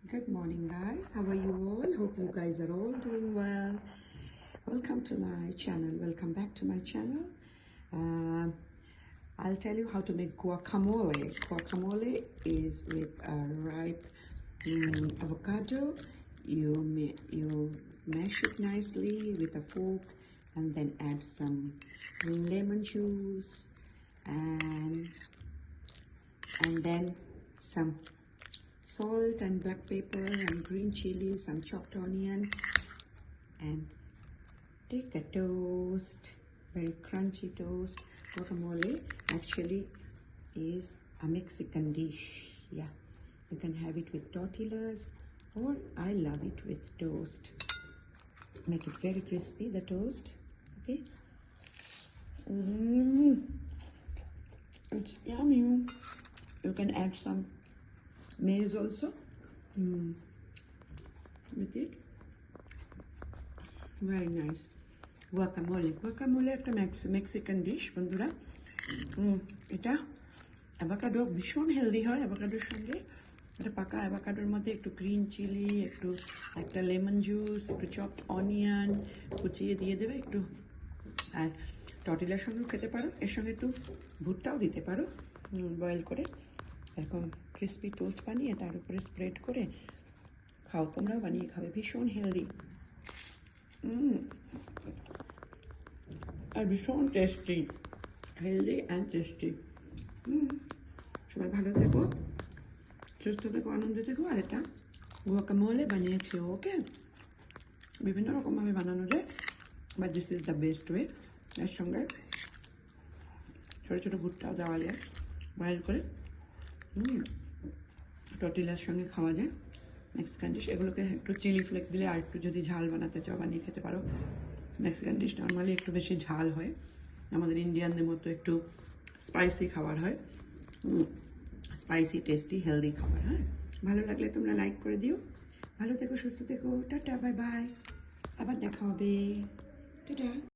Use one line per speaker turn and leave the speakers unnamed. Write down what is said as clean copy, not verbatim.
Good morning, guys. How are you all? Hope you guys are all doing well. Welcome to my channel. Welcome back to my channel. I'll tell you how to make guacamole. Guacamole is with a ripe avocado. You mash it nicely with a fork and then add some lemon juice and then some salt and black pepper and green chili, some chopped onion, and take a toast, very crunchy toast. Guacamole actually is a Mexican dish. Yeah, you can have it with tortillas or I love it with toast. Make it very crispy, the toast. Okay. It's yummy. You can add some maize also with it. Very nice. Guacamole একটা Mexican dish বন্ধুরা। এটা avocado ভীষণ healthy হয়। অ্যাভোকাডোর সঙ্গে এটা পাকা অ্যাভোকাডোর মধ্যে একটু গ্রিন চিলি, একটা লেমন জুস, একটু চপড অনিয়ন কুচিয়ে দিয়ে দেবে একটু, আর টর্টিলার সঙ্গেও খেতে পারো। এর সঙ্গে একটু ভুট্টাও দিতে পারো বয়েল করে। এরকম ক্রিসপি টোস্ট বানিয়ে তার উপরে স্প্রেড করে খাও, তোমরাও বানিয়ে খাবে, ভীষণ হেলদি আর ভীষণ টেস্টি, হেলদি অ্যান্ড টেস্টি। সবাই ভালো থেকো, সুস্থ থেকো, আনন্দে থেকো। আর এটা গুয়াকামোলে বানিয়েছি, ওকে? বিভিন্ন রকমভাবে বানানো যায়, but this is the best way. এর সঙ্গে ছোটো ছোটো ভুট্টাও দেওয়া যায় বয়েল করে, টর্টিলার সঙ্গে খাওয়া যায়। মেক্সিকান ডিশ, এগুলোকে একটু চিলি ফ্লেক্স দিলে আর একটু যদি ঝাল বানাতে চাও বানিয়ে খেতে পারো। মেক্সিকান ডিশ নর্মালি একটু বেশি ঝাল হয়, আমাদের ইন্ডিয়ানদের মতো একটু স্পাইসি খাবার হয়, স্পাইসি টেস্টি হেলদি খাবার। হ্যাঁ, ভালো লাগলে তোমরা লাইক করে দিও। ভালো থেকো, সুস্থ থেকো, টাটা, বাই বাই, আবার দেখা হবে, টাটা।